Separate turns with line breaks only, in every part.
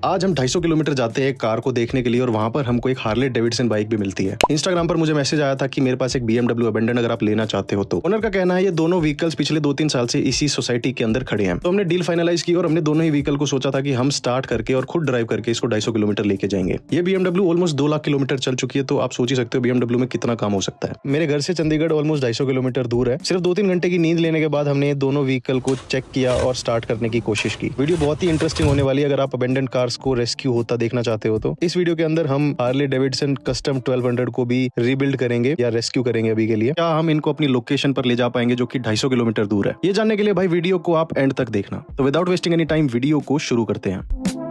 आज हम 250 किलोमीटर जाते हैं एक कार को देखने के लिए और वहां पर हमको एक हार्ले डेविडसन बाइक भी मिलती है। इंस्टाग्राम पर मुझे मैसेज आया था कि मेरे पास एक BMW अबेंडन अगर आप लेना चाहते हो तो। ओनर का कहना है ये दोनों व्हीकल्स पिछले 2-3 साल से इसी सोसाइटी के अंदर खड़े हैं। तो हमने डील फाइनलाइज की और हमने दोनों ही व्हीकल को सोचा था कि हम स्टार्ट करके और खुद ड्राइव करके इसको 250 किलोमीटर लेके जाएंगे। ये BMW ऑलमोस्ट 2 लाख किलोमीटर चल चुकी है, तो आप सोच ही सकते हो BMW में कितना काम हो सकता है। मेरे घर से चंडीगढ़ ऑलमोस्ट 250 किलोमीटर दूर है। सिर्फ 2-3 घंटे की नींद लेने के बाद हमने दोनों व्हीकल को चेक किया और स्टार्ट करने की कोशिश की। वीडियो बहुत ही इंटरेस्टिंग होने वाली है। अगर आप अबेंडन कार्स को रेस्क्यू होता देखना चाहते हो तो इस वीडियो के अंदर हम हार्ले डेविडसन कस्टम 1200 को भी रीबिल्ड करेंगे या रेस्क्यू करेंगे अभी के लिए। क्या हम इनको अपनी लोकेशन पर ले जा पाएंगे जो कि 250 किलोमीटर दूर है? ये जानने के लिए भाई वीडियो को आप एंड तक देखना। तो without wasting any time video को शुरू करते हैं।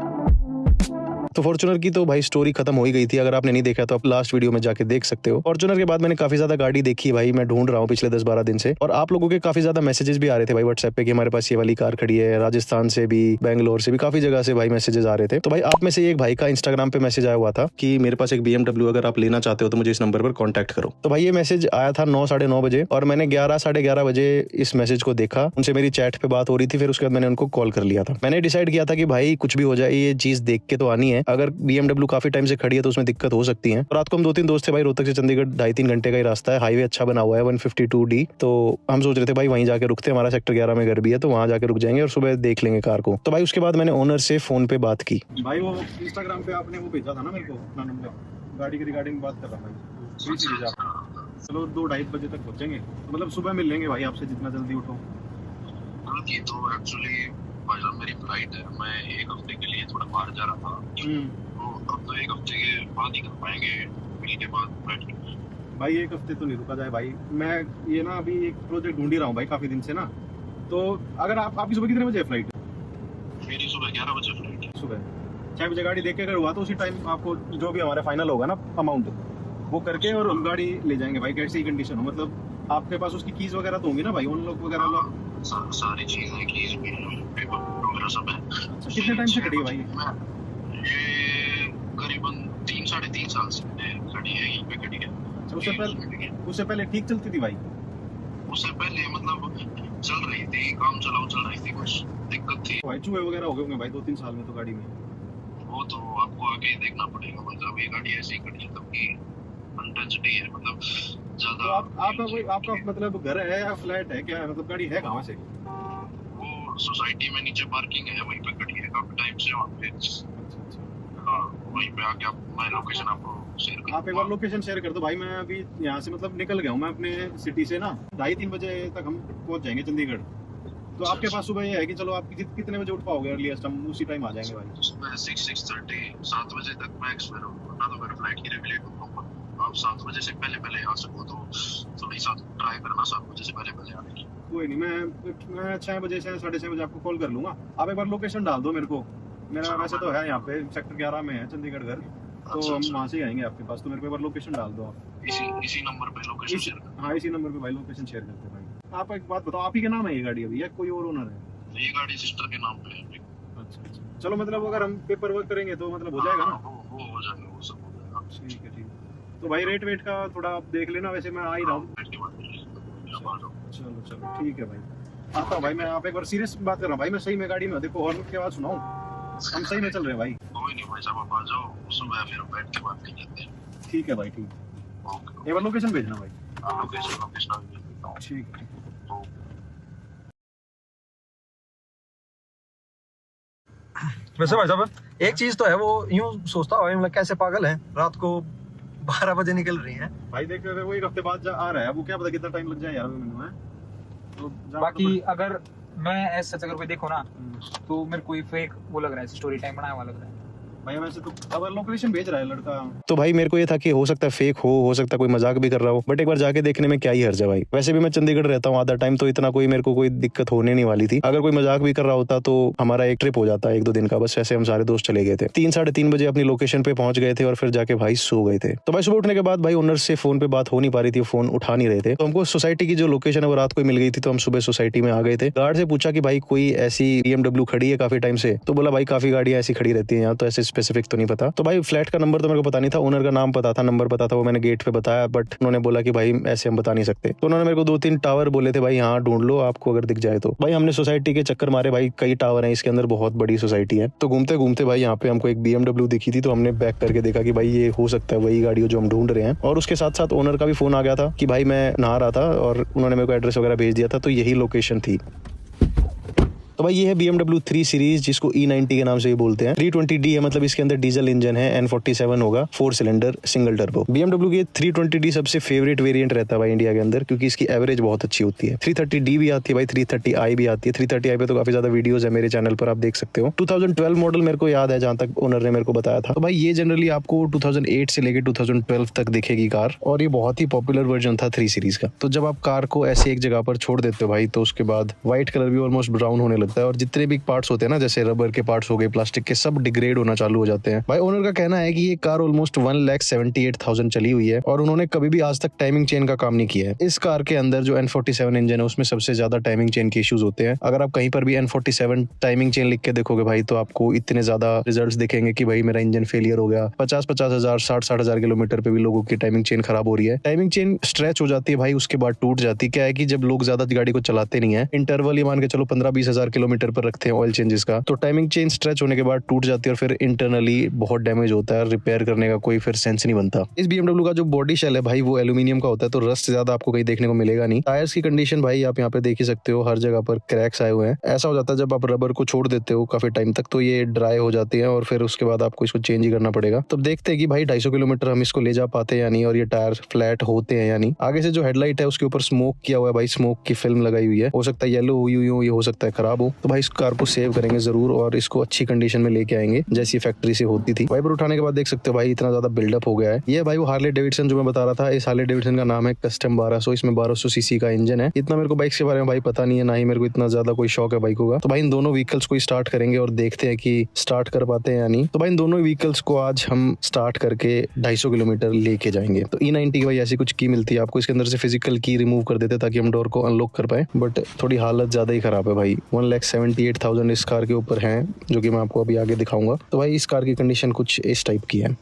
तो फॉर्च्यूनर की तो भाई स्टोरी खत्म हो ही गई थी। अगर आपने नहीं देखा तो आप लास्ट वीडियो में जाके देख सकते हो। फॉर्च्यूनर के बाद मैंने काफी ज्यादा गाड़ी देखी भाई, मैं ढूंढ रहा हूँ पिछले 10-12 दिन से, और आप लोगों के काफी ज्यादा मैसेजेस भी आ रहे थे भाई व्हाट्सएप पे कि हमारे पास ये वाली कार खड़ी है। राजस्थान से भी, बैंगलोर से भी, काफी जगह से भाई मैसेजेस आ रहे थे। तो भाई आप में से एक भाई का इंस्टाग्राम पे मैसेज आया हुआ था कि मेरे पास एक BMW अगर आप लेना चाहते हो तो मुझे इस नंबर पर कॉन्टैक्ट करो। तो भाई ये मैसेज आया था 9-9:30 बजे और मैंने 11-11:30 बजे इस मैसेज को देखा। उनसे मेरी चैट पे बात हो रही थी, फिर उसके बाद मैंने उनको कॉल कर लिया था। मैंने डिसाइड किया था कि भाई कुछ भी हो जाए ये चीज देख के तो आनी है। अगर BMW काफी टाइम से खड़ी है तो उसमें दिक्कत हो सकती है। तो रात को हम 2-3 दोस्त थे भाई, रोहतक से चंडीगढ़ 2.5-3 घंटे का ही रास्ता है। हाईवे अच्छा बना हुआ है 152D। तो हम सोच रहे थे भाई वहीं जाके रुकते, हमारा सेक्टर 11 में घर भी है तो वहां जाके रुक जाएंगे और सुबह देख लेंगे कार को। तो भाई उसके बाद मैंने ओनर से फोन पे बात की। भाई वो इंस्टाग्राम पे आपने वो भेजा था ना मेरे को अपना नंबर, गाड़ी की रिगार्डिंग बात कर रहा भाई। चलो 2-2:30 बजे तक पहुंचेंगे, तो मतलब सुबह मिल लेंगे भाई आपसे जितना जल्दी उठो।
ये तो एक्चुअली भाई मेरी फ्लाइट है, मैं 1 हफ्ते के लिए थोड़ा बाहर जा रहा था, तो अब तो 1 हफ्ते के बाद ही कर पाएंगे, मिल के बाद फ्लाइट की।
भाई 1 हफ्ते तो नहीं रुका जाए भाई। मैं ये ना अभी एक प्रोजेक्ट ढूंढ ही रहा हूँ भाई काफी दिन से ना। तो अगर आपकी सुबह कितने बजे फ्लाइट?
मेरी सुबह 11 बजे फ्लाइट है।
सुबह 6 बजे गाड़ी देख के अगर हुआ तो उसी टाइम आपको जो भी हमारा फाइनल होगा ना अमाउंट वो करके और हम गाड़ी ले जाएंगे भाई, कैसी ही कंडीशन हो। मतलब आपके पास उसकी कीज वगैरह तो होंगी ना भाई, उन लोग वगैरह
सारी चीजें कीज भी पेपर वगैरह सब है।
अच्छा, कितने टाइम से खड़ी है भाई
ये? करीबन 3-3.5 साल से खड़ी है, यहीं पे खड़ी है।
अच्छा, उससे पहले ठीक चलती थी भाई?
उससे पहले मतलब चल रही थी, काम चलाओ चल रही थी, कुछ दिक्कत थी
भाई। चूहे वगैरह हो गए होंगे भाई 2-3 साल में तो गाड़ी में।
वो तो आपको आगे देखना पड़ेगा, मतलब ये गाड़ी ऐसी खड़ी है तब की अनटच्ड है, मतलब ज्यादा।
तो आपका मतलब घर है या फ्लैट है, क्या है मतलब गाड़ी है कहाँ से?
वो सोसाइटी में नीचे पार्किंग है, वहीं पे खड़ी है काफी टाइम से वहाँ पे। हाँ, वहीं पे आके मैं लोकेशन आपको शेयर कर।
आप एक बार लोकेशन शेयर कर दो भाई। मैं अभी यहाँ से मतलब निकल गया हूँ मैं अपने सिटी से ना, 2:30-3 बजे तक हम पहुँच जाएंगे चंडीगढ़। तो आपके पास सुबह ये है कि चलो आप कितने बजे उठ पाओगे अर्लीस्ट, हम उसी टाइम आ जाएंगे भाई।
सुबह 6-6:30 7 बजे तक मैक्स मेरा, वरना तो मेरा फ्लाइट ही रेगुलेट होगा। आप 7 बजे से पहले आ सको तो थोड़ी साथ ट्राई करना 7 बजे से पहले आने की।
कोई नहीं, मैं 6 बजे से 6:30 बजे आपको कॉल कर लूंगा। आप एक बार लोकेशन डाल दो मेरे को। मेरा वैसे तो है यहाँ पे सेक्टर 11 में है चंडीगढ़ घर, तो हम वहाँ से ही आएंगे आपके पास। तो मेरे को एक बार लोकेशन डाल दो आप।
इसी नंबर पे लोकेशन शेयर कर।
हाँ, इसी नंबर पे भाई लोकेशन शेयर करते हैं भाई। आप एक बात बताओ, आप ही के नाम है ये गाड़ी अभी या कोई और ओनर है?
ये गाड़ी सिस्टर के नाम पे है।
अच्छा, चलो मतलब अगर हम पेपर वर्क करेंगे तो मतलब हो जाएगा ना?
वो हो जाएगा, वो सब हो जाएगा।
ठीक है। तो भाई रेट वेट का थोड़ा आप देख लेना, वैसे मैं आ ही रहा हूँ। चलो ठीक है भाई, आता हूँ भाई मैं। आप एक बार सीरियस बात कर रहा हूँ भाई, मैं सही में गाड़ी में, देखो हॉर्न की आवाज सुनाऊं, हम सही में चल रहे हैं भाई।
कोई नहीं भाई साहब, आप आ जाओ, सुबह फिर बैठ के बात कर लेते हैं।
ठीक है भाई, ठीक है। ओके, एक बार लोकेशन भेजना भाई।
लोकेशन
ठीक है।
वैसे भाई साहब एक चीज तो है, वो यूं सोचता है मतलब कैसे पागल है, रात को 12 बजे निकल रही हैं
भाई। देख वो 1 हफ्ते बाद आ रहा है, वो क्या पता कितना टाइम लग जाए यार मैंने। तो
बाकी अगर मैं ऐसा अगर कोई देखो ना तो मेरे को फेक वो लग रहा है, स्टोरी टाइम बनाया हुआ लग रहा है
भाई। वैसे तो अब लोकेशन भेज रहा है लड़का, तो भाई मेरे को ये था कि हो सकता है फेक हो सकता है कोई मजाक भी कर रहा हो, बट एक बार जाके देखने में क्या ही हर्ज है भाई। वैसे भी मैं चंडीगढ़ रहता हूँ आधा टाइम, तो इतना कोई मेरे को कोई दिक्कत होने नहीं वाली थी। अगर कोई मजाक भी कर रहा होता तो हमारा एक ट्रिप हो जाता 1-2 दिन का, बस ऐसे हम सारे दोस्त चले गए थे। 3-3:30 बजे अपनी लोकेशन पे पहुंच गए थे और फिर जाके भाई सो गए थे। तो भाई सुबह उठने के बाद भाई ओनर से फोन पे बात हो नहीं पा रही थी, फोन उठा नहीं रहे थे। तो हमको सोसाइटी की जो लोकेशन है वो रात को मिल गई थी, तो हम सुबह सोसाइटी में आ गए थे। गार्ड से पूछा कि भाई कोई ऐसी BMW खड़ी है काफी टाइम से? तो बोला भाई काफी गाड़ियां ऐसी खड़ी रहती है यहाँ, तो ऐसे स्पेसिफिक तो नहीं पता। तो भाई फ्लैट का नंबर तो मेरे को पता नहीं था, ओनर का नाम पता था, नंबर पता था, वो मैंने गेट पे बताया, बट उन्होंने बोला कि भाई ऐसे हम बता नहीं सकते। तो उन्होंने मेरे को 2-3 टावर बोले थे भाई यहाँ ढूंढ लो आपको अगर दिख जाए तो। भाई हमने सोसाइटी के चक्कर मारे भाई, कई टावर हैं इसके अंदर, बहुत बड़ी सोसाइटी है। तो घूमते घूमते भाई यहाँ पे हमको एक BMW दिखी थी, तो हमने बैक करके देखा कि भाई ये हो सकता है वही गाड़ी जो हम ढूंढ रहे हैं। और उसके साथ साथ ओनर का भी फोन आ गया था कि भाई मैं नहा रहा था और उन्होंने मेरे को एड्रेस वगैरह भेज दिया था, तो यही लोकेशन थी। तो भाई ये है BMW 3 सीरीज, जिसको E90 के नाम से ही बोलते हैं। 320D है, मतलब इसके अंदर डीजल इंजन है, N47 होगा, 4 सिलेंडर सिंगल टर्बो। BMW की 320D सबसे फेवरेट वेरिएंट रहता है भाई इंडिया के अंदर, क्योंकि इसकी एवरेज बहुत अच्छी होती है। 330D भी आती है भाई, 330i भी आती है। 330i पे तो काफी ज्यादा वीडियोस है मेरे चैनल पर, आप देख सकते हो। 2012 मॉडल मेरे को याद है, जहां तक ओनर ने मेरे को बताया था। तो भाई ये जनरली आपको 2008 से लेकर 2012 तक दिखेगी कार, और ये बहुत ही पॉपुलर वर्जन था 3 सीरीज का। तो जब आप कार को ऐसे एक जगह पर छोड़ देते हो भाई, तो उसके बाद व्हाइट कलर भी ऑलमोस्ट ब्राउन होने लगता है, और जितने भी पार्ट्स होते हैं ना, जैसे रबर के पार्ट्स हो गए, प्लास्टिक के, सब डिग्रेड होना चालू हो जाते हैं। भाई ओनर का कहना है कि ये कार ऑलमोस्ट 1,78,000 चली हुई है, और उन्होंने कभी भी आज तक टाइमिंग चेन का काम नहीं किया है। इस कार के अंदर जो N47 इंजन है, उसमें सबसे ज्यादा टाइमिंग चेन के इश्यूज होते हैं। अगर आप कहीं पर भी N47 टाइमिंग चेन लिख के देखोगे भाई, तो आपको इतने ज्यादा रिजल्ट्स दिखेंगे कि भाई मेरा इंजन फेलियर हो गया। 50-50 हजार 60-60 हजार किलोमीटर पे भी लोगों की टाइमिंग चेन खराब हो रही है। टाइमिंग चेन स्ट्रेच हो जाती है भाई, उसके बाद टूट जाती है। क्या है कि जब लोग ज्यादा गाड़ी को चलाते नहीं है, इंटरवल ये मान के चलो 15-20 हजार किलोमीटर पर रखते हैं ऑयल चेंजेस का, तो टाइमिंग चेन स्ट्रेच होने के बाद टूट जाती है, और फिर इंटरनली बहुत डैमेज होता है। रिपेयर करने का कोई फिर सेंस नहीं बनता। इस BMW का जो बॉडी शेल है भाई, वो एल्यूमिनियम का होता है, तो रस्ट ज्यादा आपको कहीं देखने को मिलेगा नहीं। टायर्स की कंडीशन भाई आप यहाँ पे देख ही सकते हो, हर जगह पर क्रैक्स आए हुए हैं। ऐसा हो जाता है जब आप रबर को छोड़ देते हो काफी टाइम तक, तो ये ड्राई हो जाती है, और फिर उसके बाद आपको इसको चेंज ही करना पड़ेगा। तो देखते हैं कि भाई 250 किलोमीटर हम इसको ले जा पाते हैं या नहीं, और ये टायर फ्लैट होते हैं या नहीं। आगे से जो हेडलाइट है उसके ऊपर स्मोक किया हुआ है भाई, स्मोक की फिल्म लगाई हुई है, हो सकता है येलो हुई हुई हो, ये हो सकता है खराब हो। तो भाई इस कार को सेव करेंगे जरूर, और इसको अच्छी कंडीशन में लेके आएंगे जैसी फैक्ट्री से होती थी। वाइपर उठाने के बाद देख सकते हो भाई इतना ज्यादा बिल्डअप हो गया है। ये भाई वो हार्ले डेविडसन जो मैं बता रहा था, इस हार्ले डेविडसन का नाम है कस्टम 1200। इसमें 1200 सीसी का इंजन है। इतना मेरे को बाइक्स के बारे में भाई पता नहीं है, ना ही मेरे को इतना ज्यादा कोई शौक है बाइकों का। तो भाई इन दोनों व्हीकल्स को स्टार्ट करेंगे और देखते हैं कि स्टार्ट कर पाते हैं या नहीं। तो भाई इन दोनों व्हीकल्स को आज हम स्टार्ट करके 250 किलोमीटर लेके जाएंगे। तो E90 की भाई ऐसी कुछ की मिलती है आपको, इसके अंदर से फिजिकल की रिमूव कर देते ताकि हम डोर को अनलॉक कर पाए, बट थोड़ी हालत ज्यादा ही खराब है भाई। 1,78,000 इस कार के ऊपर है, जो कि मैं आपको अभी आगे दिखाऊंगा। तो भाई इस कार की कंडीशन कुछ इस टाइप की है।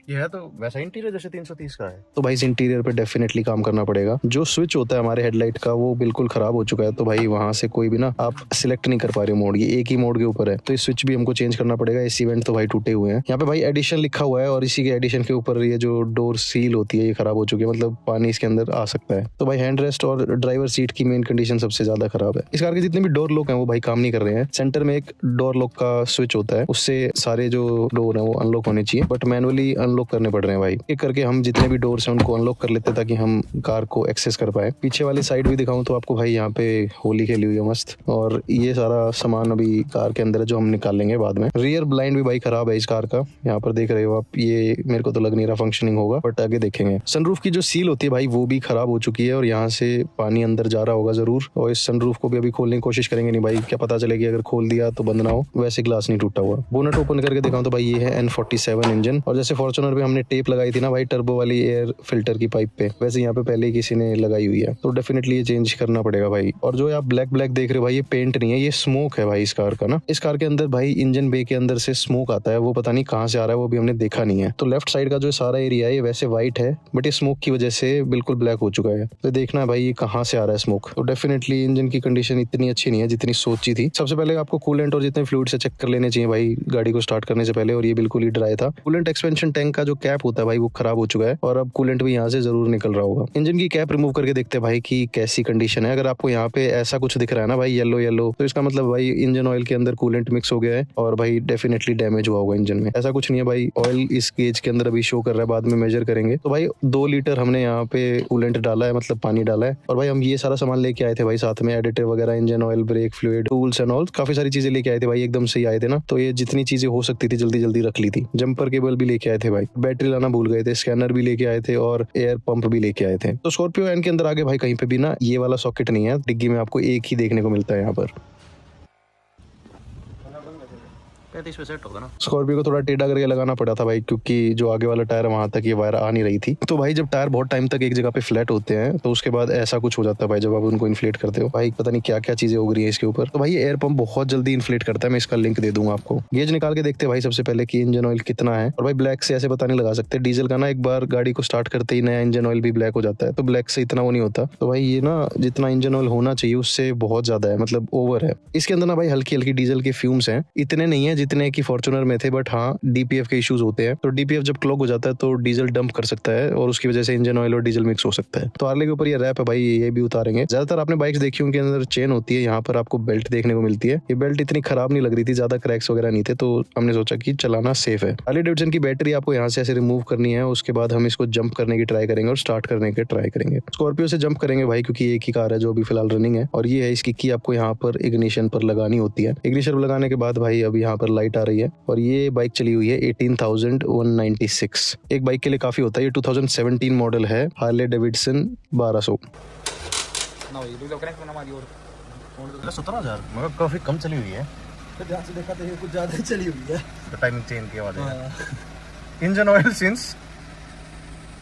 ये है तो वैसा इंटीरियर जैसे 330 का है। तो भाई इस इंटीरियर पे डेफिनेटली काम करना पड़ेगा। जो स्विच होता है हमारे हेडलाइट का, वो बिल्कुल खराब हो चुका है, तो भाई वहां से कोई भी ना आप सिलेक्ट नहीं कर पा रहे हो मोड, ये एक ही मोड के ऊपर है, तो इस स्विच भी हमको चेंज करना पड़ेगा। इस इवेंट तो भाई टूटे हुए हैं। यहाँ पे भाई एडिशन लिखा हुआ है, और इसी के एडिशन के ऊपर ये जो डोर सील होती है ये खराब हो चुकी है, मतलब पानी इसके अंदर आ सकता है। तो भाई हैंड रेस्ट और ड्राइवर सीट की मेन कंडीशन सबसे ज्यादा खराब है। इस कार के जितने भी डोर लॉक है वो भाई काम नहीं कर रहे हैं। सेंटर में एक डोर लॉक का स्विच होता है, उससे सारे जो डोर है वो अनलॉक होने चाहिए, बट मैनुअली अनलॉक करने पड़ रहे हैं भाई। एक करके हम जितने भी डोर्स हैं उनको अनलॉक कर लेते हैं ताकि हम कार को एक्सेस कर पाए। पीछे वाली साइड भी दिखाऊं तो आपको भाई यहाँ पे होली खेली हुई है मस्त, और ये सारा सामान अभी कार के अंदर है जो हम निकाल लेंगे बाद में। रियर ब्लाइंड भी भाई खराब है इस कार का, यहाँ पर देख रहे हो आप, ये मेरे को तो लग नहीं रहा फंक्शनिंग होगा, बट आगे देखेंगे। सनरूफ की जो सील होती है भाई वो भी खराब हो चुकी है, और यहाँ से पानी अंदर जा रहा होगा जरूर, और इस सनरूफ को भी अभी खोलने की कोशिश करेंगे। नहीं भाई क्या पता चलेगी अगर खोल दिया तो बंद ना हो, वैसे ग्लास नहीं टूटा हुआ। बोनट ओपन करके दिखाऊं तो भाई ये है N47 इंजन, और जैसे फॉर्च्यूनर पे हमने टेप लगाई थी ना भाई टर्बो वाली एयर फिल्टर की पाइप पे, वैसे यहाँ पे पहले ही किसी ने लगाई हुई है, तो डेफिनेटली ये चेंज करना पड़ेगा भाई। और जो आप ब्लैक ब्लैक देख रहे हो भाई, ये पेंट नहीं है, ये स्मोक है भाई इस कार का ना। इस कार के अंदर भाई इंजन बे के अंदर से स्मोक आता है, वो पता नहीं कहाँ से आ रहा है, वो भी हमने देखा नहीं है। तो लेफ्ट साइड का जो सारा एरिया है ये वैसे व्हाइट है, बट ये स्मोक की वजह से बिल्कुल ब्लैक हो चुका है। तो देखना है भाई ये कहाँ से आ रहा है स्मोक। तो डेफिनेटली इंजन की कंडीशन इतनी अच्छी नहीं है जितनी सोची थी। सबसे पहले आपको कूलेंट और जितने फ्लूइड से चेक कर लेने चाहिए भाई गाड़ी को स्टार्ट करने से पहले, और ये बिल्कुल ही ड्राई था। कूलेंट एक्सपेंशन टैंक का जो कैप होता है भाई वो खराब हो चुका है, और अब कूलेंट भी यहाँ से जरूर निकल रहा होगा। इंजन की कैप रिमूव करके देखते हैं भाई कि कैसी कंडीशन है। अगर आपको यहाँ पे ऐसा कुछ दिख रहा है ना भाई येलो येलो, तो इसका मतलब भाई इंजन ऑयल के अंदर कूलेंट मिक्स हो गया है, और भाई डेफिनेटली डैमेज हुआ होगा इंजन में। ऐसा कुछ नहीं है भाई, ऑयल इस गेज के अंदर अभी शो कर रहा है, बाद में मेजर करेंगे। तो भाई 2 लीटर हमने यहाँ पे कूलेंट डाला है, मतलब पानी डाला है, और भाई हम ये सारा सामान लेके आए थे भाई साथ में, एडिटर वगैरह, engine oil, brake fluid, tools and all, काफी सारी चीजें लेके आए थे भाई, एकदम से ही आए थे ना, तो ये जितनी चीजें हो सकती थी जल्दी जल्दी रख ली थी। जंपर केबल भी लेके आए थे भाई, बैटरी लाना भूल गए थे, स्कैनर भी लेके आए थे, और एयर पंप भी लेके आए थे। तो स्कॉर्पियो एन के अंदर आगे भाई कहीं पे भी ना ये वाला सॉकेट नहीं है, डिग्गी में आपको एक ही देखने को मिलता है यहाँ पर। 35 पे सेट होगा ना। स्कॉर्पियो को थोड़ा टेढ़ा करके लगाना पड़ा था भाई, क्योंकि जो आगे वाला टायर वहां तक ये वायर आ नहीं रही थी। तो भाई जब टायर बहुत टाइम तक एक जगह पे फ्लैट होते हैं तो उसके बाद ऐसा कुछ हो जाता है भाई, जब आप उनको इन्फ्लेट करते हो। भाई पता नहीं क्या क्या चीजें हो रही है इसके ऊपर। तो भाई एयर पंप बहुत जल्दी इन्फ्लेट करता है, मैं इसका लिंक दे दूंगा आपको। गेज निकाल के देखते हैं भाई सबसे पहले कि इंजन ऑयल कितना है। और भाई ब्लैक से ऐसे पता नहीं लगा सकते, डीजल का ना एक बार गाड़ी को स्टार्ट करते ही नया इंजन ऑयल भी ब्लैक हो जाता है, तो ब्लैक से इतना वो नहीं होता। तो भाई ये ना जितना इंजन ऑयल होना चाहिए उससे बहुत ज्यादा है, मतलब ओवर है। इसके अंदर ना भाई हल्की हल्की डीजल के फ्यूम्स हैं, इतने नहीं है जितने की फॉर्च्यूनर में थे, बट हाँ डीपीएफ के इश्यूज होते हैं। तो डीपीएफ जब क्लॉग हो जाता है तो डीजल डंप कर सकता है और उसकी वजह से इंजन ऑयल और डीजल मिक्स हो सकता है। तो हार्ले के ऊपर ये रैप है भाई, ये भी उतारेंगे। ज्यादातर आपने बाइक्स देखी उनके अंदर चेन होती है, यहाँ पर आपको बेल्ट देखने को मिलती है। ये बेल्ट इतनी खराब नहीं लग रही थी, ज्यादा क्रैक्स वगैरह नहीं थे, तो हमने सोचा कि चलाना सेफ है। हार्ले डेविडसन की बैटरी आपको यहाँ से ऐसे रिमूव करनी है, उसके बाद हम इसको जंप करने की ट्राई करेंगे और स्टार्ट करने की ट्राई करेंगे। स्कॉर्पियो से जंप करेंगे भाई, क्योंकि एक ही कार है जो अभी फिलहाल रनिंग है, और ये है इसकी की आपको यहाँ पर इग्निशन पर लगानी होती है। इग्निशन पर लगाने के बाद भाई अब यहाँ पर लाइट आ रही है, और ये बाइक चली हुई है 18,196। एक बाइक के लिए काफी होता है। ये 2017 मॉडल है, हार्ले डेविडसन 1200।
17,000 मगर काफी कम चली हुई है।
ध्यान से देखा तो ये कुछ ज्यादा चली हुई है।
टाइमिंग चेन के बाद इंजन ऑयल सिंस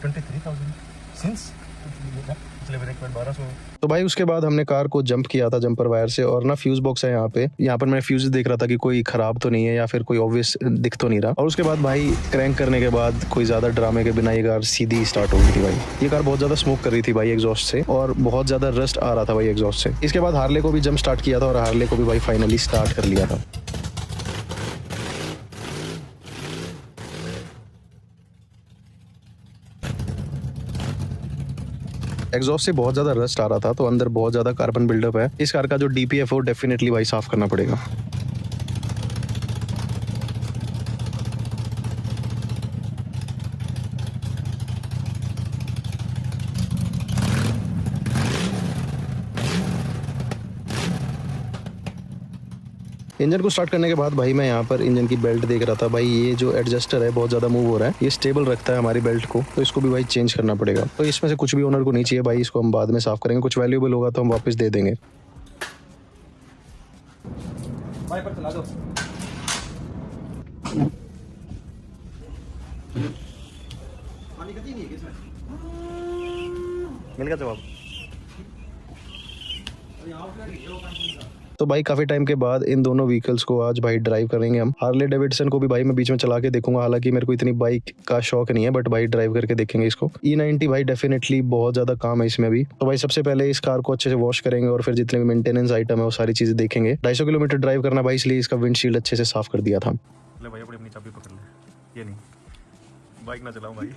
23,000 सिंस पिछले ब्रेक पर 1200।
तो भाई उसके बाद हमने कार को जंप किया था जंपर वायर से, और ना फ्यूज बॉक्स है यहाँ पे। यहाँ पर मैं फ्यूज देख रहा था कि कोई खराब तो नहीं है या फिर कोई ऑब्वियस दिख तो नहीं रहा। और उसके बाद भाई क्रैंक करने के बाद कोई ज्यादा ड्रामे के बिना ये कार सीधी स्टार्ट हो गई थी भाई। ये कार बहुत ज्यादा स्मोक कर रही थी भाई एग्जॉस्ट से, और बहुत ज्यादा रस्ट आ रहा था भाई एग्जॉस्ट से। इसके बाद हार्ले को भी जंप स्टार्ट किया था और हार्ले को भी भाई फाइनली स्टार्ट कर लिया था। एग्जॉस्ट से बहुत ज्यादा रस्ट आ रहा था, तो अंदर बहुत ज्यादा कार्बन बिल्डअप है। इस कार का जो डीपीएफ है वो डेफिनेटली भाई साफ करना पड़ेगा। इंजन को स्टार्ट करने के बाद भाई मैं यहाँ पर इंजन की बेल्ट देख रहा था भाई। ये जो एडजस्टर है बहुत ज्यादा मूव हो रहा है, ये स्टेबल रखता है हमारी बेल्ट को, तो इसको भी भाई चेंज करना पड़ेगा। तो इसमें से कुछ भी ओनर को नहीं चाहिए भाई, इसको हम बाद में साफ करेंगे। कुछ वैल्यूएबल होगा तो हम वापस दे देंगे।
वाइपर चला दो। पानी कती नहीं है इसमें।
मिल गया जवाब।
तो भाई काफी टाइम के बाद इन दोनों व्हीकल्स को आज भाई ड्राइव करेंगे हम। हार्ले डेविडसन को भी भाई मैं बीच में चला के देखूंगा, हालांकि मेरे को इतनी बाइक का शौक नहीं है, बट भाई ड्राइव करके देखेंगे इसको। E90 भाई डेफिनेटली बहुत ज्यादा काम है इसमें भी। तो भाई सबसे पहले इस कार को अच्छे से वॉश करेंगे और फिर जितने भी मेंटेनेंस आइटम है वो सारी चीजें देखेंगे। 250 किलोमीटर ड्राइव करना भाई, इसलिए इसका विंडशील्ड अच्छे से साफ कर दिया था।
ले भाई अपनी चाबी पकड़ ले, ये नहीं बाइक ना चलाऊं भाई।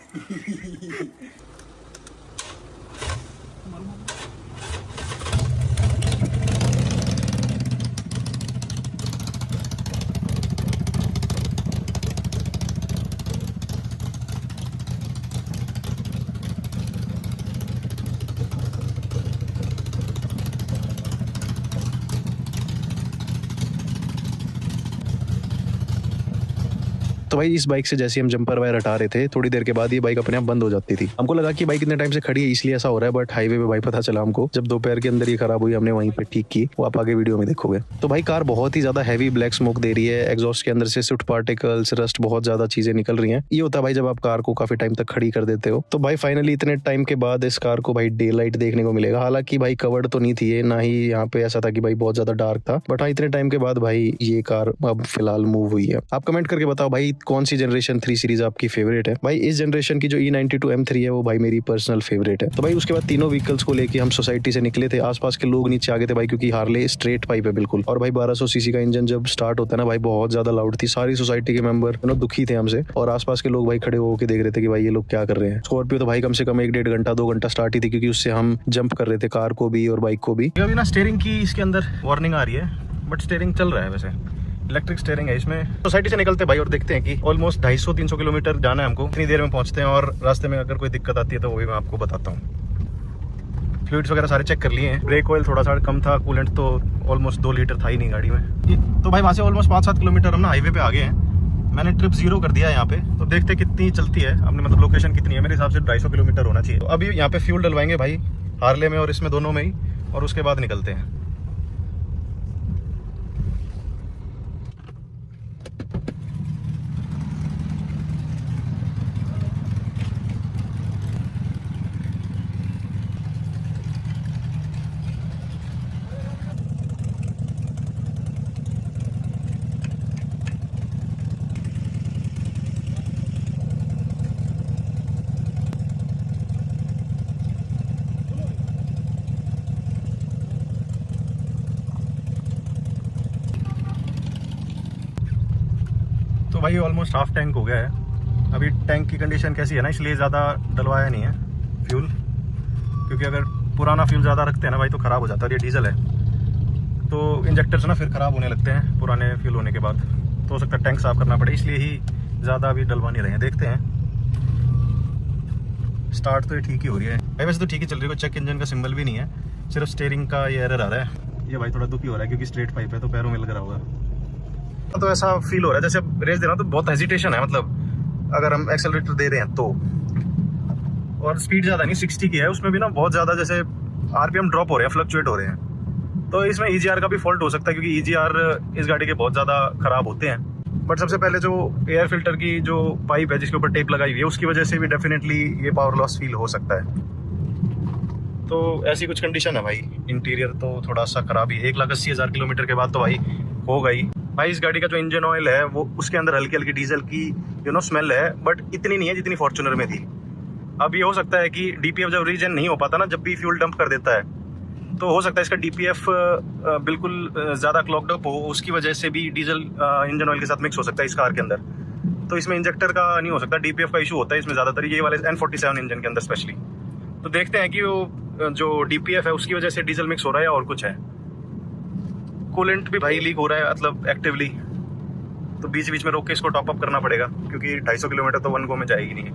तो भाई इस बाइक से जैसे हम जंपर वायर हटा रहे थे, थोड़ी देर के बाद ये बाइक अपने आप बंद हो जाती थी। हमको लगा कि बाइक इतने टाइम से खड़ी है इसलिए ऐसा हो रहा है, बट हाईवे पे भाई पता चला हमको जब दोपहर के अंदर ये खराब हुई, हमने वहीं पे ठीक की, वो आप आगे वीडियो में देखोगे। तो भाई कार बहुत ही ज्यादा हैवी ब्लैक स्मोक दे रही है, एग्जॉस्ट के अंदर से सोट पार्टिकल्स, रस्ट, बहुत ज्यादा चीजें निकल रही है। ये होता है भाई जब आप कार को काफी टाइम तक खड़ी कर देते हो। तो भाई फाइनली इतने टाइम के बाद इस कार को भाई डे लाइट देखने को मिलेगा। हालांकि भाई कवर्ड तो नहीं थी ये, ना ही यहाँ पे ऐसा था कि भाई बहुत ज्यादा डार्क था, बट हाँ इतने टाइम के बाद भाई ये कार अब फिलहाल मूव हुई है। आप कमेंट करके बताओ भाई कौन सी जनरेशन 3 सीरीज आपकी फेवरेट है। भाई इस जनरेशन की जो E92 M3 है वो भाई मेरी पर्सनल फेवरेट है। तो भाई उसके बाद तीनों व्हीकल्स को लेके हम सोसाइटी से निकले थे। आसपास के लोग नीचे आ गए थे भाई, क्योंकि हार्ले स्ट्रेट पाइप है बिल्कुल, और भाई 1200 सीसी का इंजन जब स्टार्ट होता है ना भाई बहुत ज्यादा लाउड थी। सारी सोसाइटी के मेंबर दुखी थे हमसे, और आसपास के लोग भाई खड़े होकर देख रहे थे कि भाई ये लोग क्या कर रहे हैं। स्कॉर्पियो तो भाई कम से कम 1-1.5 घंटा 2 घंटा स्टार्ट ही थी, क्योंकि उससे हम जंप कर रहे थे कार को भी और बाइक को भी।
अभी ना स्टीयरिंग की इसके अंदर वार्निंग आ रही है, बट स्टीयरिंग चल रहा है, वैसे इलेक्ट्रिक स्टीयरिंग है इसमें। सोसाइटी से निकलते हैं भाई और देखते हैं कि ऑलमोस्ट 250-300 किलोमीटर जाना है हमको, कितनी देर में पहुंचते हैं, और रास्ते में अगर कोई दिक्कत आती है तो वो भी मैं आपको बताता हूँ। फ्लूइड्स वगैरह सारे चेक कर लिए हैं। ब्रेक ऑयल थोड़ा सा कम था, कूलेंट तो ऑलमोस्ट 2 लीटर था ही नहीं गाड़ी में। तो भाई वहाँ से ऑलमोस्ट 5-7 किलोमीटर हम ना हाईवे पे आ गए हैं। मैंने ट्रिप 0 कर दिया है यहाँ पे, तो देखते कितनी चलती है अपने, मतलब लोकेशन कितनी है। मेरे हिसाब से 250 किलोमीटर होना चाहिए। तो अभी यहाँ पे फ्यूल डलवाएंगे भाई, हार्ले में और इसमें दोनों में ही, और उसके बाद निकलते हैं। तो भाई ऑलमोस्ट हाफ टैंक हो गया है। अभी टैंक की कंडीशन कैसी है ना, इसलिए ज़्यादा डलवाया नहीं है फ्यूल, क्योंकि अगर पुराना फ्यूल ज़्यादा रखते हैं ना भाई तो ख़राब हो जाता है। और ये डीजल है तो इंजेक्टर्स ना फिर ख़राब होने लगते हैं पुराने फ्यूल होने के बाद, तो हो सकता है टैंक साफ़ करना पड़े, इसलिए ही ज़्यादा अभी डलवा नहीं रहे हैं। देखते हैं। स्टार्ट तो ये ठीक ही हो रही है भाई, वैसे तो ठीक ही चल रही है, कोई चेक इंजन का सिंबल भी नहीं है, सिर्फ स्टीयरिंग का ये एरर आ रहा है। ये भाई थोड़ा दुखी हो रहा है क्योंकि स्ट्रेट पाइप है तो पैरों में लग रहा होगा। तो ऐसा फील हो रहा है जैसे रेस दे रहा हूँ तो बहुत हेजिटेशन है, मतलब अगर हम एक्सेलरेटर दे रहे हैं तो। और स्पीड ज़्यादा नहीं 60 की है, उसमें भी ना बहुत ज़्यादा जैसे आरपीएम ड्रॉप हो रहे हैं, फ्लक्चुएट हो रहे हैं। तो इसमें EGR का भी फॉल्ट हो सकता है, क्योंकि EGR इस गाड़ी के बहुत ज़्यादा ख़राब होते हैं। बट सबसे पहले जो एयर फिल्टर की जो पाइप है जिसके ऊपर टेप लगाई हुई है, उसकी वजह से भी डेफिनेटली ये पावर लॉस फील हो सकता है। तो ऐसी कुछ कंडीशन है भाई। इंटीरियर तो थोड़ा सा ख़राब ही है। 1,80,000 किलोमीटर के बाद तो भाई हो गई भाई। इस गाड़ी का जो इंजन ऑयल है वो उसके अंदर हल्की हल्की डीजल की स्मेल है, बट इतनी नहीं है जितनी फॉर्च्यूनर में थी। अब ये हो सकता है कि DPF जब रीजन नहीं हो पाता ना, जब भी फ्यूल डंप कर देता है, तो हो सकता है इसका DPF बिल्कुल ज़्यादा क्लॉक्ड अप हो, उसकी वजह से भी डीजल इंजन ऑयल के साथ मिक्स हो सकता है इस कार के अंदर। तो इसमें इंजेक्टर का नहीं हो सकता, DPF का इशू होता है इसमें ज़्यादातर, ये वाले N47 इंजन के अंदर स्पेशली। तो देखते हैं कि वो जो DPF है उसकी वजह से डीजल मिक्स हो रहा है या और कुछ है। कूलेंट भी भाई लीक हो रहा है मतलब एक्टिवली, तो बीच बीच में रोक के इसको टॉप अप करना पड़ेगा, क्योंकि 250 किलोमीटर तो वन गो में जाएगी नहीं।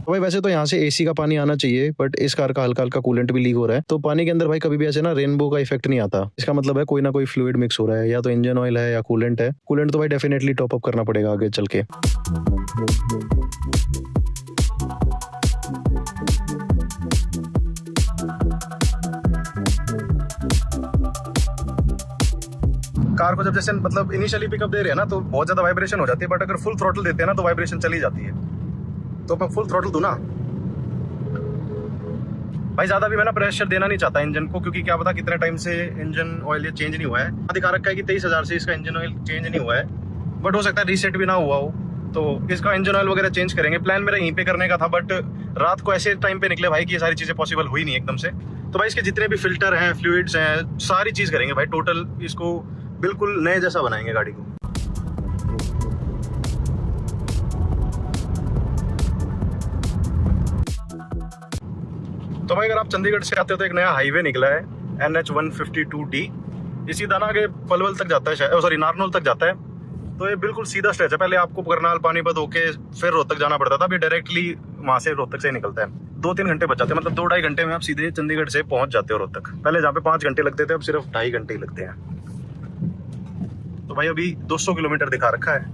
भाई वैसे तो यहाँ से AC का पानी आना चाहिए, बट इस कार का हल्का हल्का कूलेंट भी लीक हो रहा है। तो पानी के अंदर भाई कभी भी ऐसे ना रेनबो का इफेक्ट नहीं आता। इसका मतलब है कोई ना कोई फ्लूइड मिक्स हो रहा है, या तो इंजन ऑयल है या कूलेंट है। कूलेंट तो भाई डेफिनेटली टॉप अप करना पड़ेगा आगे चल के।
कार को जब जैसे मतलब इनिशियली पिकअप दे रहे हैं ना तो बहुत ज्यादा वाइब्रेशन हो जाती है, बट अगर फुल थ्रॉटल देते हैं ना तो वाइब्रेशन चली जाती है। तो मैं फुल थ्रॉटल दूं ना भाई, ज्यादा भी मैं ना प्रेशर देना नहीं चाहता इंजन को, क्योंकि क्या पता कितने टाइम से इंजन ऑयल ये चेंज नहीं हुआ है। दिखा रखा है कि 23,000 से इसका इंजन ऑयल चेंज नहीं हुआ है, बट हो सकता है रीसेट भी ना हुआ हो, तो इसका इंजन ऑयल वगैरह चेंज करेंगे। प्लान मेरा यहीं पे करने का था, बट रात को ऐसे टाइम पे निकले भाई कि ये सारी चीजें पॉसिबल हुई नहीं एकदम से। तो भाई इसके जितने भी फिल्टर हैं, फ्लूइड्स हैं, सारी चीज करेंगे भाई, टोटल इसको बिल्कुल नए जैसा बनाएंगे गाड़ी को। तो भाई अगर आप चंडीगढ़ से आते हो तो एक नया हाईवे निकला है NH152D, ये सीधा ना आगे पलवल तक जाता है, सॉरी नारनौल तक जाता है। तो ये बिल्कुल सीधा स्ट्रेच है। पहले आपको करनाल पानीपत होके फिर रोहतक जाना पड़ता था, अभी डायरेक्टली वहां से रोहतक से निकलता है। 2-3 घंटे बच जाते हैं, मतलब 2-2.5 घंटे में आप सीधे चंडीगढ़ से पहुंच जाते हो रोहतक। पहले जहाँ पे 5 घंटे लगते थे अब सिर्फ 2.5 घंटे ही लगते हैं। तो भाई अभी 200 किलोमीटर दिखा रखा है,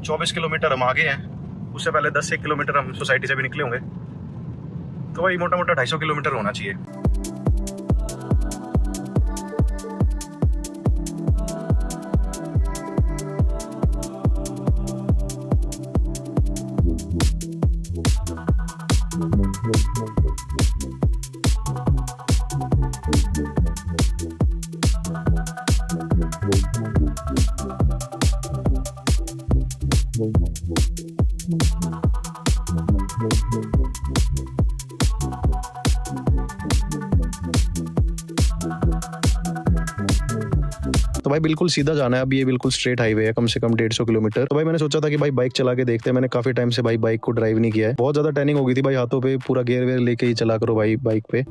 24 किलोमीटर हम आगे हैं। उससे पहले 10-1 किलोमीटर हम सोसाइटी से भी निकले होंगे, तो भाई मोटा मोटा 250 किलोमीटर होना चाहिए।
तो भाई बिल्कुल सीधा जाना है। अब ये बिल्कुल स्ट्रेट हाईवे है, कम से कम 150 किलोमीटर। तो भाई मैंने सोचा था कि भाई बाइक चला के देखते हैं। मैंने काफी टाइम से भाई बाइक को ड्राइव नहीं किया है, बहुत ज्यादा टर्निंग हो गई थी भाई हाथों पे। पूरा गियर वेयर लेके ही चला करो भाई बाइक पे।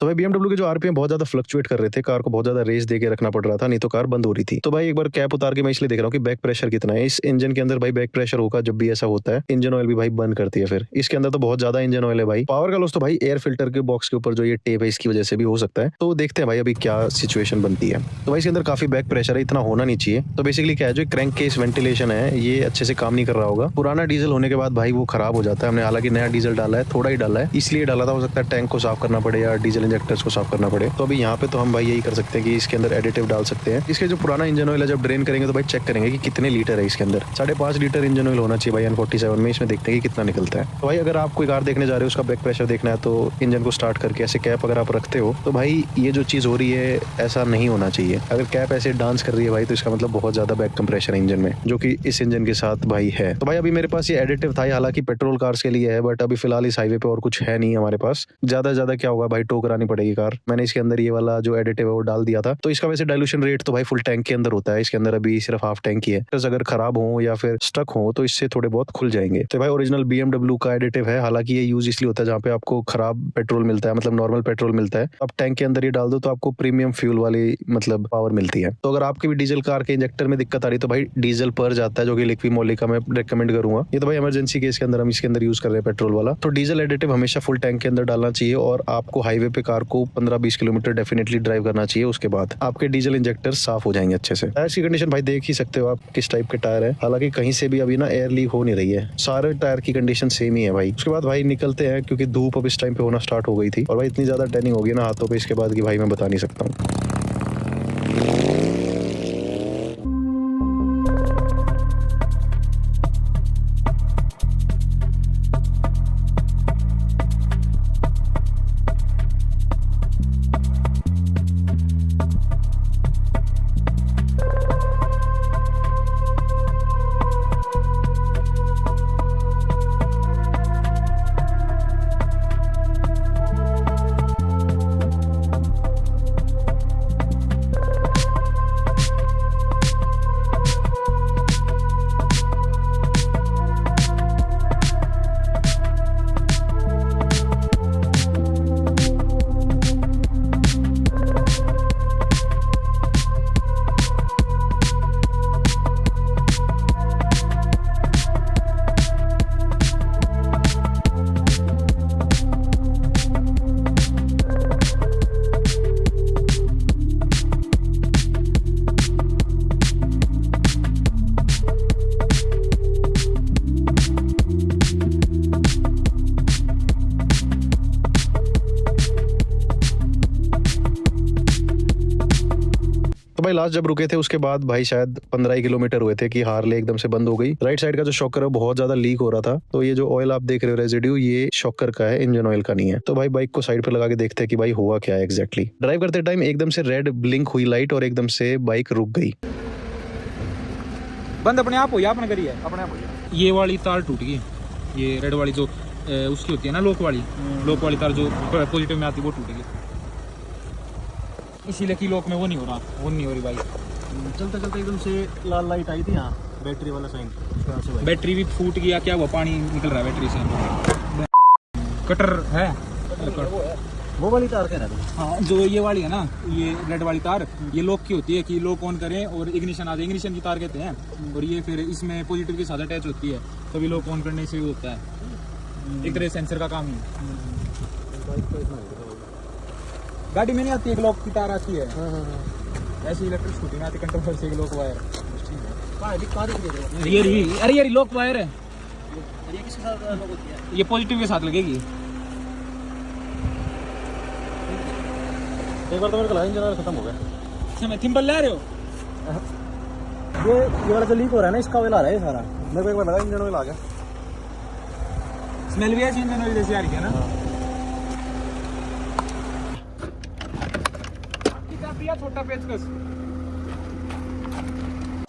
तो भाई BMW के जो आरपीएम बहुत ज्यादा फ्लक्चुएट कर रहे थे, कार को बहुत ज्यादा रेस देके रखना पड़ रहा था, नहीं तो कार बंद हो रही थी। तो भाई एक बार कैप उतार के मैं इसलिए देख रहा हूँ कि बैक प्रेशर कितना है इस इंजन के अंदर। भाई बैक प्रेशर होगा जब भी ऐसा होता है, इंजन ऑयल भी भाई बंद करती है। फिर इसके अंदर तो बहुत ज्यादा इंजन ऑयल है भाई। पावर का लॉस तो भाई एयर फिल्टर के बॉक्स के ऊपर जो ये टेप है इसकी वजह से भी हो सकता है। तो देखते हैं भाई अभी क्या सिचुएशन बनती है। तो भाई इसके अंदर काफी बैक प्रेशर है, इतना होना नहीं चाहिए। तो बेसिकली क्या है, जो क्रैंक केस वेंटिलेशन है ये अच्छे से काम नहीं कर रहा होगा। पुराना डीजल होने के बाद भाई वो खराब हो जाता है। हमने हालांकि नया डीजल डाला है, थोड़ा ही डाला है, इसलिए डाला था। हो सकता है टैंक को साफ करना पड़े या डीजल इंजेक्टर्स को साफ करना पड़े। तो अभी यहाँ पे तो हम भाई यही कर सकते हैं कि इसके अंदर एडिटिव डाल सकते हैं। इसके जो पुराना इंजन ऑयल है जब ड्रेन करेंगे तो भाई चेक करेंगे कि कितने लीटर है इसके अंदर। 5.5 लीटर इंजन ऑयल होना चाहिए भाई N47 में। इसमें देखते हैं कि कितना निकलता है। तो भाई अगर आप कोई कार देखने जा रहे हो, उसका बैक प्रेशर देखना है, तो इंजन को स्टार्ट करके ऐसे कैप अगर आप रखते हो तो भाई ये जो चीज हो रही है ऐसा नहीं होना चाहिए। अगर कैप ऐसे डांस कर रही है भाई तो इसका मतलब बहुत ज्यादा बैक कंप्रेशर है इंजन में, जो कि इस इंजन के साथ भाई है। तो भाई अभी मेरे पास ये एडिटिव था, हालांकि पेट्रोल कार्स के लिए है, बट अभी फिलहाल इस हाईवे पे और कुछ है नहीं हमारे पास। ज्यादा क्या होगा भाई, टो करानी पड़ेगी कार। मैंने इसके अंदर ये वाला जो एडिटिव है वो डाल दिया था। तो इसका वैसे डाइल्यूशन रेट तो भाई फुल टैंक के अंदर होता है, इसके अंदर अभी सिर्फ हाफ टैंक ही है। तो अगर खराब हो या फिर स्टक हो तो इससे थोड़े बहुत खुल जाएंगे। तो भाई ओरिजिनल BMW का एडिटिव है, हालांकि ये यूज इसलिए होता है जहाँ पे आपको खराब पेट्रोल मिलता है, मतलब नॉर्मल पेट्रोल मिलता है। अब टैंक के अंदर ये डाल दो तो आपको प्रीमियम फ्यूल वाली मतलब पावर मिलती है। तो अगर आपकी भी डीजल कार के इंजेक्टर में दिक्कत आ रही है तो भाई डीजल पर जाता है, जो कि लिक्विमोली का मैं रेकमेंड करूंगा। ये तो भाई इमरजेंसी केस के अंदर हम इसके अंदर यूज कर रहे हैं पेट्रोल वाला। तो डीजल एडिटिव हमेशा फुल टैंक के अंदर डालना चाहिए और आपको हाईवे पे कार को 15-20 किलोमीटर डेफिनेटली ड्राइव करना चाहिए। उसके बाद आपके डीजल इंजेक्टर साफ हो जाएंगे अच्छे से। टायर की कंडीशन भाई देख ही सकते हो आप किस टाइप के टायर है। हालांकि कहीं से भी अभी ना एयर लीक हो नहीं रही है, सारे टायर की कंडीशन सेम ही है भाई। उसके बाद भाई निकलते हैं, क्योंकि धूप अब इस टाइम पे होना स्टार्ट हो गई थी और भाई इतनी ज्यादा टर्निंग हो गई ना हाथों पे इसके बाद की भाई मैं बता नहीं सकता हूँ। भाई लास्ट जब रुके थे उसके बाद भाई शायद 15 किलोमीटर हुए थे कि हार्ले एकदम से बंद हो गई। राइट साइड का जो शॉकर है बहुत ज्यादा लीक हो रहा था। तो ये जो ऑयल आप देख रहे हो रेजिड्यू, ये शॉकर का है, इंजन ऑयल का नहीं है। तो भाई बाइक को साइड पे लगा के देखते हैं कि भाई हुआ क्या है एग्जैक्टली। ड्राइव करते टाइम एकदम से रेड ब्लिंक हुई लाइट और एकदम से बाइक रुक गई।
बंद अपने आप हो या आपने करी है? अपने आप हो गया। ये वाली तार टूट गई, ये रेड वाली जो उसकी होती है ना लॉक वाली तार जो पॉजिटिव में आती है वो टूट गई, इसीलिए की लॉक में वो नहीं हो रही बाइक।
चलते चलते एकदम से लाल लाइट आई थी यहाँ, बैटरी वाला साइन।
बैटरी भी फूट गया क्या, वो पानी निकल रहा है बैटरी से। कटर है
वो वाली तार कह रहा था।
हाँ, जो ये वाली है ना, ये रेड वाली तार, ये लॉक की होती है कि लॉक ऑन करें और इग्निशन आ जाए, इग्निशन की तार कहते हैं। और ये फिर इसमें पॉजिटिव के साथ अटैच होती है, तभी लॉक ऑन करने से होता है। एक तरह सेंसर का काम ही। गाड़ी में नहीं आती एक लॉक की तार आती है, ऐसी इलेक्ट्रिक स्कूटी में आती कंट्रोल से एक लॉक वायर। अरे यार लॉक वायर है, ये किसके साथ लॉक होती है? ये पॉजिटिव के साथ लगेगी।
एक बार तो मेरे को लाइन जरा खत्म हो गया।
अच्छा, मैं थिम्बल ले रहे हो?
ये वाला जो लीक हो रहा है ना, इसका ऑयल आ रहा है सारा। मेरे को एक बार लगा इंजन ऑयल आ गया।
स्मेल भी ऐसी इंजन ऑयल जैसी आ रही है ना। छोटा पेचकस।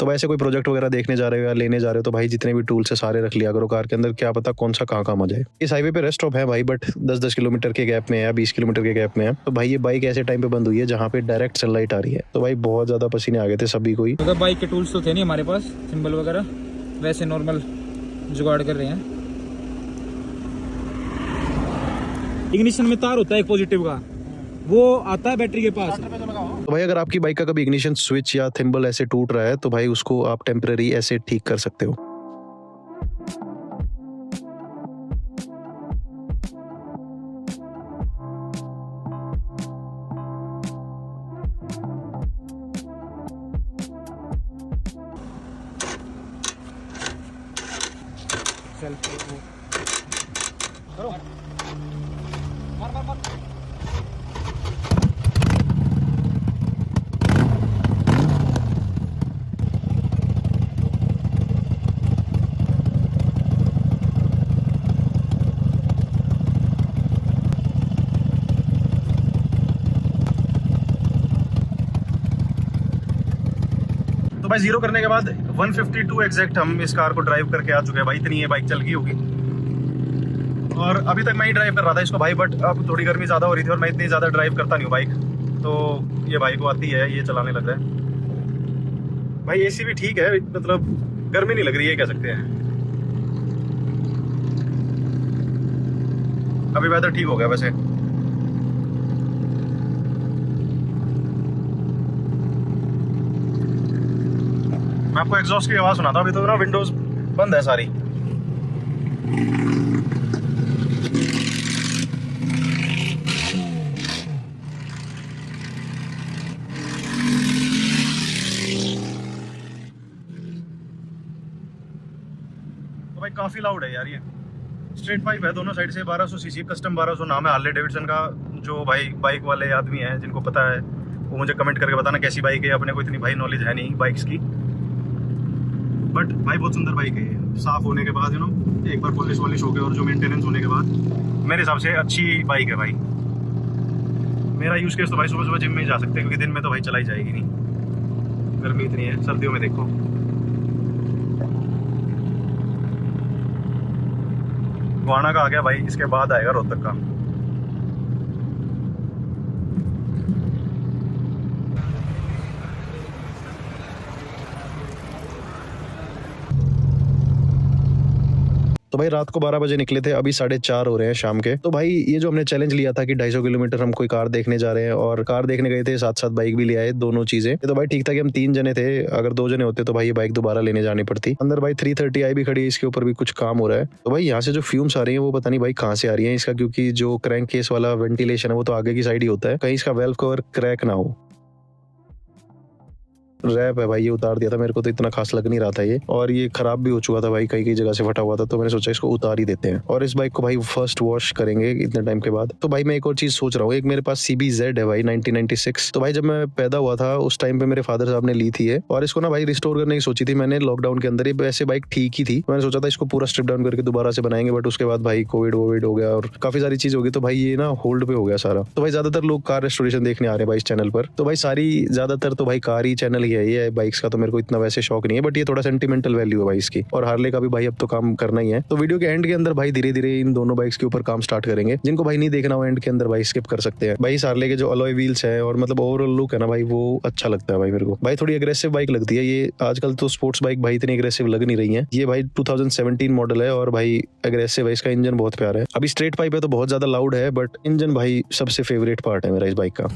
तो वैसे कोई प्रोजेक्ट वगैरह देखने जा रहे हो या लेने जा रहे हो तो भाई जितने भी टूल्स है सारे रख लिया करो कार के अंदर, क्या पता कौन सा कहाँ काम आ जाए। इस हाईवे पे रेस्ट स्टॉप है भाई, बट 10-10 किलोमीटर के गैप में है, 20 किलोमीटर के गैप में है। तो भाई ये बाइक ऐसे टाइम पे बंद हुई है जहाँ पे डायरेक्ट सनलाइट आ रही है। तो भाई बहुत ज्यादा पसीने आ गए थे सभी को ही।
अगर बाइक के टूल्स तो थे नहीं हमारे पास, सिंबल वगैरह, वैसे नॉर्मल जुगाड़ कर रहे हैं। इग्निशन में तार होता है एक पॉजिटिव का, वो आता है बैटरी के पास।
तो भाई अगर आपकी बाइक का कभी इग्निशन स्विच या थिम्बल ऐसे टूट रहा है तो भाई उसको आप टेम्पररी ऐसे ठीक कर सकते हो।
तो भाई जीरो करने के बाद 152 एग्जैक्ट हम इस कार को ड्राइव करके आ चुके हैं भाई। इतनी ये बाइक चल गई होगी और अभी तक मैं ही ड्राइव कर रहा था इसको भाई, बट अब थोड़ी गर्मी ज़्यादा हो रही थी और मैं इतनी ज़्यादा ड्राइव करता नहीं हूँ बाइक, तो ये बाइक को आती है, ये चलाने लग रहा है भाई। एसी भी ठीक है, मतलब गर्मी नहीं लग रही है कह सकते हैं। अभी वेदर ठीक हो गया वैसे। मैं आपको एग्जॉस्ट की आवाज सुनाता हूँ। अभी तो ना विंडोज बंद है सारी। तो भाई काफी लाउड है यार। ये स्ट्रेट पाइप है दोनों साइड से, 1200 सीसी कस्टम 1200 नाम है हार्ले डेविडसन का। जो भाई बाइक वाले आदमी हैं जिनको पता है वो मुझे कमेंट करके बताना कैसी बाइक है। अपने को इतनी भाई नॉलेज है नहीं बाइक्स की, बट भाई बहुत सुंदर बाइक है ये। साफ होने के बाद एक बार पॉलिश वॉलिश हो गया और जो मेंटेनेंस होने के बाद मेरे हिसाब से अच्छी बाइक है भाई। मेरा यूज केस तो भाई सुबह सुबह जिम में ही जा सकते हैं, क्योंकि दिन में तो भाई चलाई जाएगी नहीं, गर्मी इतनी है। सर्दियों में देखो गुआना का आ गया भाई, इसके बाद आएगा रोहतक का।
तो भाई रात को 12 बजे निकले थे, अभी 4:30 हो रहे हैं शाम के। तो भाई ये जो हमने चैलेंज लिया था कि 250 किलोमीटर हम कोई कार देखने जा रहे हैं, और कार देखने गए थे साथ साथ बाइक भी ले आए, दोनों चीजें। तो भाई ठीक था कि हम 3 जने थे, अगर 2 जने होते तो भाई ये बाइक दोबारा लेने जानी पड़ती। अंदर भाई 330i भी खड़ी है, इसके ऊपर भी कुछ काम हो रहा है। तो भाई यहाँ से जो फ्यूम्स आ रही है वो पता नहीं भाई कहाँ से आ रही है इसका, क्योंकि जो क्रैंक केस वाला वेंटिलेशन है वो तो आगे की साइड ही होता है, कहीं इसका वेल्व कवर क्रैक ना हो। रैप है भाई, ये उतार दिया था, मेरे को तो इतना खास लग नहीं रहा था ये, और ये खराब भी हो चुका था भाई, कई कई जगह से फटा हुआ था। तो मैंने सोचा इसको उतार ही देते हैं और इस बाइक को भाई फर्स्ट वॉश करेंगे इतने टाइम के बाद। तो भाई मैं एक और चीज सोच रहा हूँ, एक मेरे पास CBZ है भाई 1996। तो भाई जब मैं पैदा हुआ था उस टाइम पे मेरे फादर साहब ने ली थी ये, और इसको ना भाई रिस्टोर करने की सोची थी मैंने लॉकडाउन के अंदर। ये वैसे बाइक ठीक ही थी, मैंने सोचा था इसको पूरा स्ट्रिप डाउन करके दोबारा से बनाएंगे, बट उसके बाद भाई कोविड हो गया और काफी सारी चीज हो गई, तो भाई ये ना होल्ड पे हो गया सारा। तो भाई ज्यादातर लोग कार रेस्टोरेशन देखने आ रहे हैं भाई इस चैनल पर। तो भाई सारी ज्यादातर तो भाई कार ही चैनल ही है, ये बाइक्स का तो मेरे को इतना वैसे शौक नहीं है, बट ये थोड़ा सेंटिमेंटल वैल्यू है भाई इसकी। और हार्ले का भी भाई अब तो काम करना ही है। तो वीडियो के एंड के अंदर भाई धीरे धीरे इन दोनों बाइक्स के ऊपर काम स्टार्ट करेंगे। जिनको भाई नहीं देखना हो एंड के अंदर भाई स्किप कर सकते हैं। भाई इस हार्ले के जो अलॉय व्हील्स है और मतलब ओवरऑल लुक है ना भाई, वो अच्छा लगता है भाई मेरे को। भाई थोड़ी अग्रेसिव बाइक लगती है ये। आजकल तो स्पोर्ट्स बाइक भाई इतनी अग्रेसिव लग नहीं रही है। ये भाई 2017 मॉडल है और भाई अग्रेसिव है, इसका इंजन बहुत प्यारा है। अभी स्ट्रेट पाइप है तो बहुत ज्यादा लाउड है, बट इंजन भाई सबसे फेवरेट पार्ट है मेरा इस बाइक का।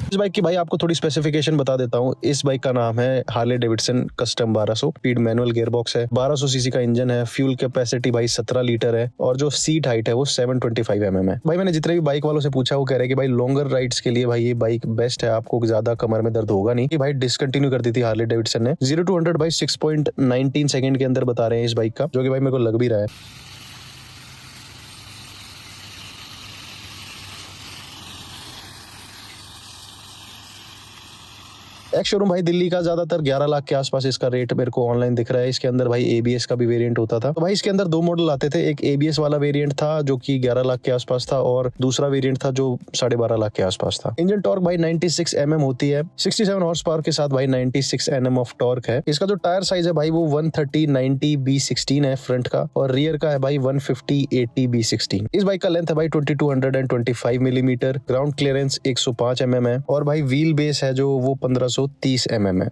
इस बाइक की भाई आपको थोड़ी स्पेसिफिकेशन बता देता हूँ। इस बाइक का नाम है Harley Davidson custom 1200। Speed manual gearbox है, 1200 सीसी का इंजन है, फ्यूल कैपेसिटी भाई 17 लीटर है, और जो सीट हाइट है वो 725 mm है। भाई मैंने जितने भी बाइक वालों से पूछा वो कह रहे हैं कि भाई लॉन्गर राइड्स के लिए भाई ये बाइक बेस्ट है, आपको ज्यादा कमर में दर्द होगा नहीं। ये भाई डिसकंटिन्यू कर दी थी हार्ले डेविडसन ने। 0 to 100 भाई 6.19 सेकंड के अंदर बता रहे हैं इस बाइक का, जो कि भाई मेरे को लग भी रहा है। एक्स शोरूम भाई दिल्ली का ज्यादातर 11 लाख के आसपास इसका रेट मेरे को ऑनलाइन दिख रहा है। इसके अंदर भाई ABS का भी वेरिएंट होता था। तो भाई इसके अंदर 2 मॉडल आते थे, एक ABS वाला वेरिएंट था जो कि 11 लाख के आसपास था, और दूसरा वेरिएंट था जो 12.5 लाख के आसपास था। इंजन टॉर्क भाई 96 mm होती है, 67 हॉर्स पावर के साथ भाई 96 Nm ऑफ टॉर्क है। इसका जो टायर साइज है भाई वो 130/90 B16 है फ्रंट का, और रियर का है भाई 150/80 B16। इस बाइक का लेंथ है भाई 2225 मिलीमीटर, ग्राउंड क्लियरेंस 105 mm है, और भाई व्हील बेस है जो वो 1530 mm है।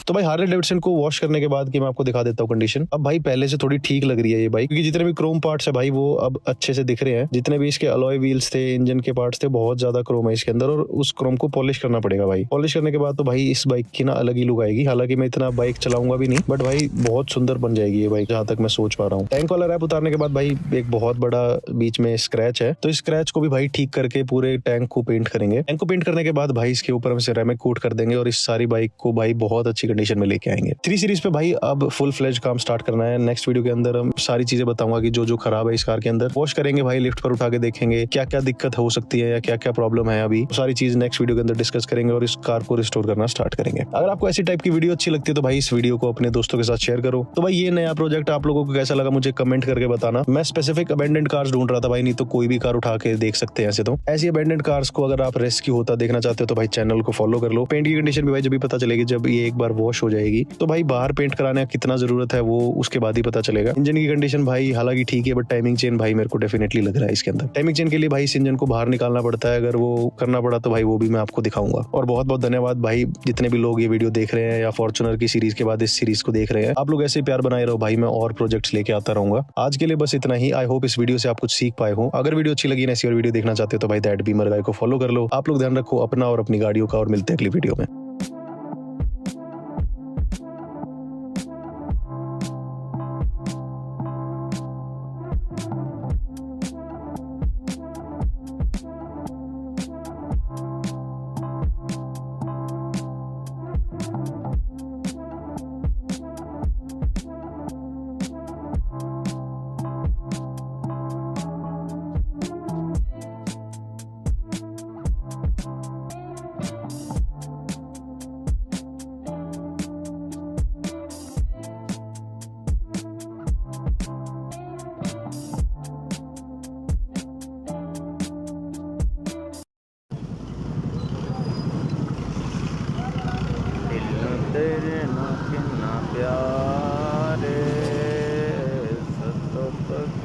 तो भाई हार्ले डेविडसन को वॉश करने के बाद की मैं आपको दिखा देता हूँ कंडीशन। अब भाई पहले से थोड़ी ठीक लग रही है ये बाइक, क्योंकि जितने भी क्रोम पार्ट्स है भाई वो अब अच्छे से दिख रहे हैं। जितने भी इसके अलॉय व्हील्स थे, इंजन के पार्ट्स थे, बहुत ज्यादा क्रोम है इसके अंदर, और उस क्रोम को पॉलिश करना पड़ेगा भाई। पॉलिश करने के बाद तो भाई इस बाइक की ना अलग ही लुक आएगी। हालांकि मैं इतना बाइक चलाऊंगा भी नहीं, बट भाई बहुत सुंदर बन जाएगी ये बाइक, जहां तक मैं सोच पा रहा हूँ। टैंक वाला रैप उतारने के बाद भाई एक बहुत बड़ा बीच में स्क्रैच है, तो इस स्क्रैच को भी भाई ठीक करके पूरे टैंक को पेंट करेंगे। टैंक को पेंट करने के बाद भाई इसके ऊपर हम सिरेमिक कोट कर देंगे और इस सारी बाइक को भाई बहुत अच्छी कंडीशन में लेके आएंगे। 3 सीरीज पे भाई अब फुल फ्लेज काम स्टार्ट करना है। नेक्स्ट वीडियो के अंदर हम सारी चीजें बताऊंगा कि जो जो खराब है इस कार के अंदर। वॉश करेंगे भाई, लिफ्ट पर उठा के देखेंगे क्या क्या दिक्कत हो सकती है या क्या क्या प्रॉब्लम है। अभी सारी चीज नेक्स्ट वीडियो के अंदर डिस्कस करेंगे और इस कार को रिस्टोर करना स्टार्ट करेंगे। अगर आपको ऐसी टाइप की वीडियो अच्छी लगती है तो भाई इस वीडियो को अपने दोस्तों के साथ शेयर करो। तो भाई ये नया प्रोजेक्ट आप लोगों को कैसा लगा मुझे कमेंट करके बताना। मैं स्पेसिफिक अबेंडेंट कार्स ढूंढ रहा था भाई, नहीं तो कोई भी कार उठा के देख सकते हैं। ऐसे तो ऐसी अबेंडेंट कार्स को अगर आप रेस्क्यू होता देखना चाहते हो तो भाई चैनल को फॉलो कर लो। पेंट की कंडीशन भी भाई जब भी पता चलेगी, जब ये एक बार वॉश हो जाएगी तो भाई बाहर पेंट कराने की कितना जरूरत है वो उसके बाद ही पता चलेगा। इंजन की कंडीशन भाई हालांकि ठीक है, बट टाइमिंग चेन भाई मेरे को डेफिनेटली लग रहा है इसके अंदर। टाइमिंग चेन के लिए भाई इस इंजन को बाहर निकालना पड़ता है, अगर वो करना पड़ा तो भाई वो भी मैं आपको दिखाऊंगा। और बहुत बहुत धन्यवाद भाई जितने भी लोग ये वीडियो देख रहे हैं या फॉर्च्यूनर की सीरीज के बाद इस सीरीज को देख रहे हैं। आप लोग ऐसे प्यार बनाए रहो भाई, मैं और प्रोजेक्ट्स लेके आता रहूंगा। आज के लिए बस इतना ही। आई होप इस वीडियो से आप कुछ सीख पाए हो। अगर वीडियो अच्छी लगी ना, ऐसी और वीडियो देखना चाहते हो तो भाई दैट बीमर गाय को फॉलो कर लो। आप लोग ध्यान रखो अपना और अपनी गाड़ियों का, और मिलते हैं अगली वीडियो में।
तेरे ना किन्ना प्यारे सत तक